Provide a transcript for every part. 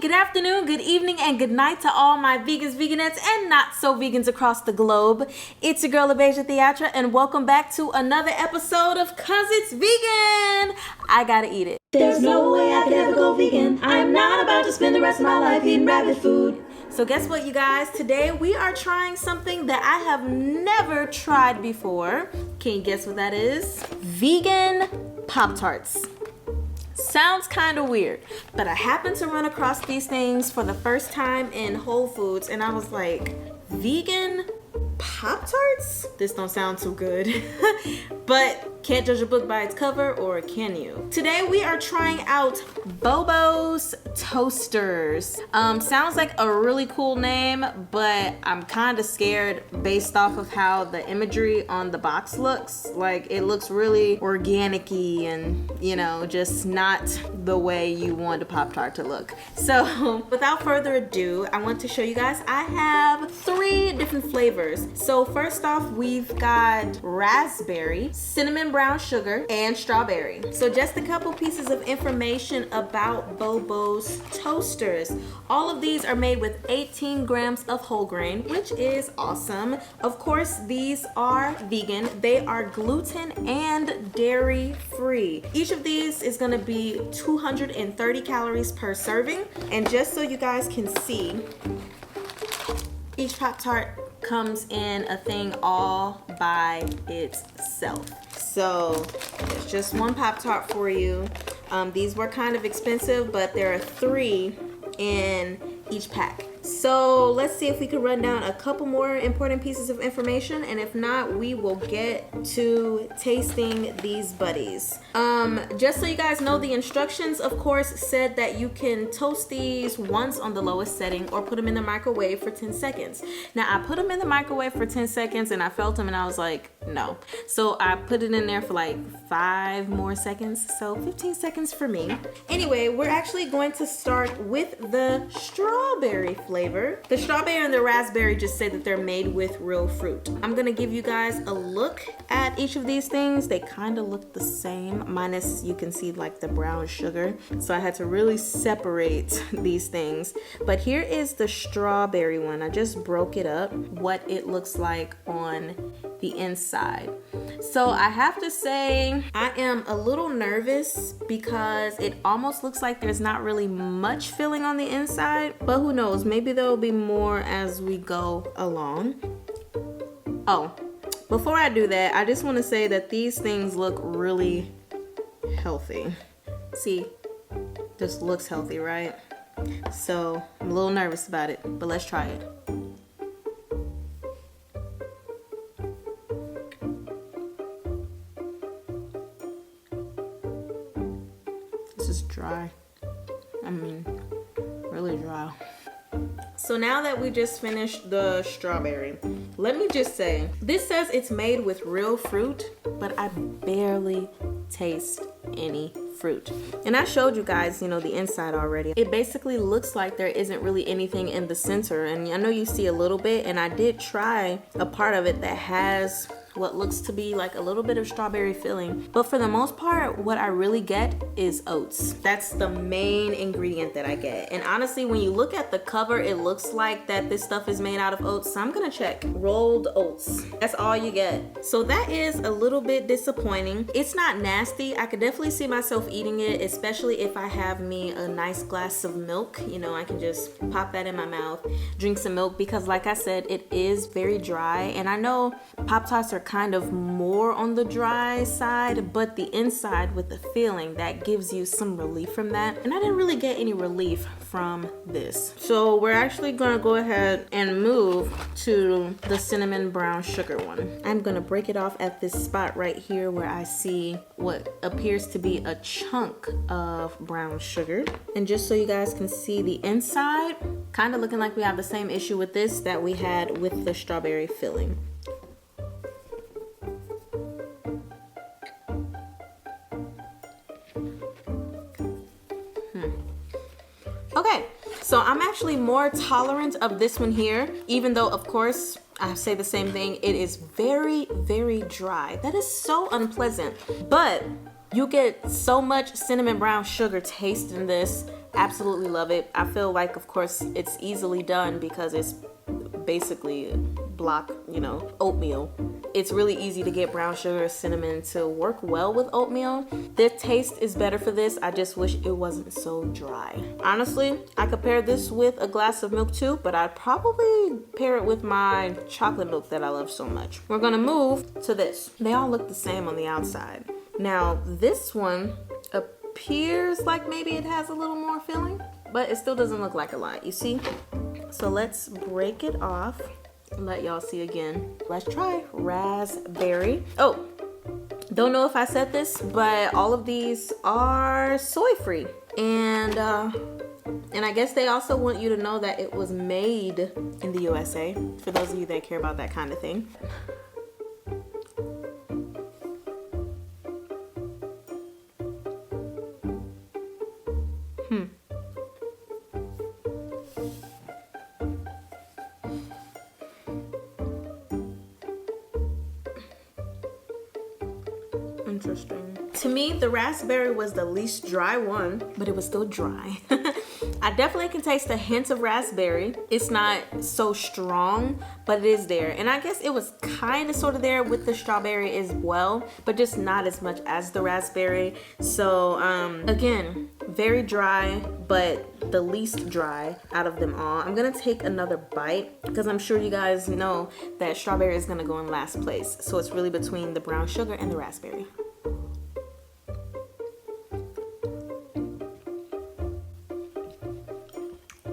good afternoon, good evening, and good night to all my vegans, veganettes, and not so vegans across the globe. It's your girl Abeje, and welcome back to another episode of Cause It's Vegan. I gotta eat it. There's no way I could ever go vegan. I'm not about to spend the rest of my life eating rabbit food. So guess what, you guys? Today we are trying something that I have never tried before. Can you guess what that is? Vegan Pop-Tarts. Sounds kind of weird, but I happened to run across these things for the first time in Whole Foods, and I was like, vegan Pop-Tarts? This don't sound too good. But can't judge a book by its cover, or can you? Today we are trying out BOBO's Toasters. Sounds like a really cool name, but I'm kind of scared based off of how the imagery on the box looks. Like, it looks really organic-y and, you know, just not the way you want a Pop-Tart to look. So without further ado, I want to show you guys I have 3 different flavors. So first off, we've got raspberry, cinnamon brown sugar, and strawberry. So just a couple pieces of information about BOBO's Toasters. All of these are made with 18 grams of whole grain, which is awesome. Of course, these are vegan. They are gluten and dairy free. Each of these is gonna be 230 calories per serving. And just so you guys can see, each Pop-Tart comes in a thing all by itself. So it's just one Pop-Tart for you. These were kind of expensive, but there are 3 in each pack. So let's see if we can run down a couple more important pieces of information, and if not, we will get to tasting these buddies. Just so you guys know, the instructions of course said that you can toast these once on the lowest setting or put them in the microwave for 10 seconds. Now I put them in the microwave for 10 seconds and I felt them and I was like, no. So I put it in there for like 5 more seconds, so 15 seconds for me. Anyway, we're actually going to start with the strawberry flavor. The strawberry and the raspberry just say that they're made with real fruit. I'm gonna give you guys a look at each of these things. They kind of look the same, minus you can see like the brown sugar. So I had to really separate these things. But here is the strawberry one. I just broke it up, what it looks like on the inside. So I have to say I am a little nervous because it almost looks like there's not really much filling on the inside, but who knows, maybe there will be more as we go along. Oh, before I do that, I just want to say that these things look really healthy. See, this looks healthy, right? So I'm a little nervous about it, but let's try it. This is dry. I mean, really dry. So now that we just finished the strawberry, let me just say, this says it's made with real fruit, but I barely taste any fruit. And I showed you guys, you know, the inside already. It basically looks like there isn't really anything in the center, and I know you see a little bit, and I did try a part of it that has what looks to be like a little bit of strawberry filling, but for the most part what I really get is oats. That's the main ingredient that I get. And honestly, when you look at the cover, it looks like that this stuff is made out of oats, so I'm gonna check. Rolled oats, that's all you get. So that is a little bit disappointing. It's not nasty. I could definitely see myself eating it, especially if I have me a nice glass of milk. You know, I can just pop that in my mouth, drink some milk, because like I said, it is very dry. And I know Pop-Tarts are kind of more on the dry side, but the inside with the filling, that gives you some relief from that. And I didn't really get any relief from this. So we're actually gonna go ahead and move to the cinnamon brown sugar one. I'm gonna break it off at this spot right here where I see what appears to be a chunk of brown sugar. And just so you guys can see the inside, kind of looking like we have the same issue with this that we had with the strawberry filling. Okay, so I'm actually more tolerant of this one here, even though of course I say the same thing. It is very, very dry. That is so unpleasant, but you get so much cinnamon brown sugar taste in this. Absolutely love it. I feel like, of course, it's easily done because it's basically block, oatmeal. It's really easy to get brown sugar, cinnamon to work well with oatmeal. The taste is better for this. I just wish it wasn't so dry. Honestly, I could pair this with a glass of milk too, but I'd probably pair it with my chocolate milk that I love so much. We're gonna move to this. They all look the same on the outside. Now, this one appears like maybe it has a little more filling, but it still doesn't look like a lot, you see? So let's break it off. Let y'all see again. Let's try raspberry. Oh, don't know if I said this, but all of these are soy free. And I guess they also want you to know that it was made in the USA, for those of you that care about that kind of thing. Interesting. To me, the raspberry was the least dry one, but it was still dry. I definitely can taste a hint of raspberry. It's not so strong, but it is there. And I guess it was kind of sort of there with the strawberry as well, but just not as much as the raspberry. So again, very dry, but the least dry out of them all. I'm gonna take another bite because I'm sure you guys know that strawberry is gonna go in last place. So it's really between the brown sugar and the raspberry.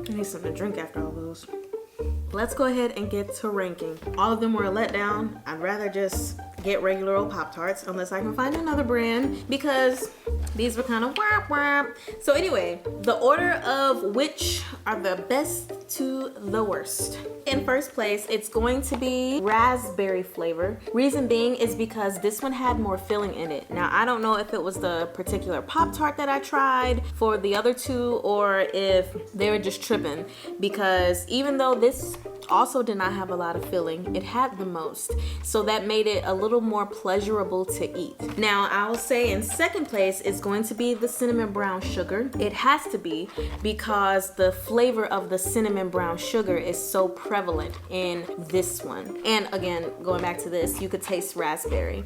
I need something to drink after all those. Let's go ahead and get to ranking. All of them were a letdown. I'd rather just get regular old Pop-Tarts unless I can find another brand because these were kind of whap whap. So anyway, the order of which are the best to the worst. In first place, it's going to be raspberry flavor. Reason being is because this one had more filling in it. Now, I don't know if it was the particular Pop-Tart that I tried for the other two or if they were just tripping, because even though this also did not have a lot of filling, it had the most. So that made it a little more pleasurable to eat. Now, I will say in second place is going to be the cinnamon brown sugar. It has to be because the flavor of the cinnamon brown sugar is so prevalent in this one. And again, going back to this, you could taste raspberry.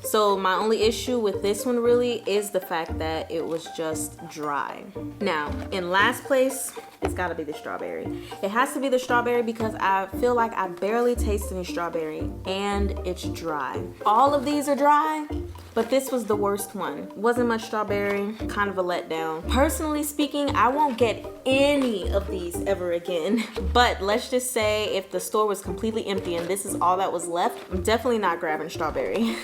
So my only issue with this one really is the fact that it was just dry. Now, in last place, it's gotta be the strawberry. It has to be the strawberry because I feel like I barely taste any strawberry and it's dry. All of these are dry, but this was the worst one. Wasn't much strawberry, kind of a letdown. Personally speaking, I won't get any of these ever again. But let's just say if the store was completely empty and this is all that was left, I'm definitely not grabbing strawberry.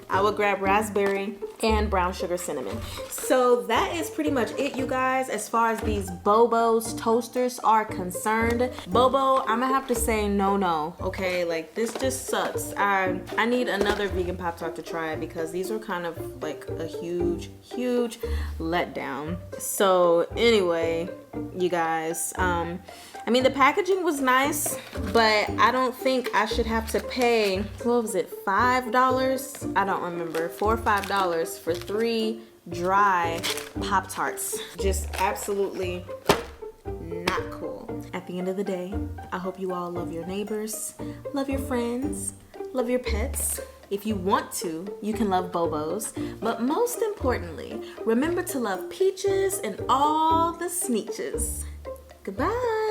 I would grab raspberry and brown sugar cinnamon. So that is pretty much it, you guys, as far as these BOBO's toasters are concerned. BOBO, I'm gonna have to say no, okay? Like, this just sucks. I need another vegan Pop-Tart to try it because these are kind of like a huge letdown. So anyway, you guys, I mean, the packaging was nice, but I don't think I should have to pay, what was it, $5? I don't remember, $4 or $5 for 3 dry Pop-Tarts. Just absolutely not cool. At the end of the day, I hope you all love your neighbors, love your friends, love your pets. If you want to, you can love BOBOs, but most importantly, remember to love peaches and all the sneeches. Goodbye.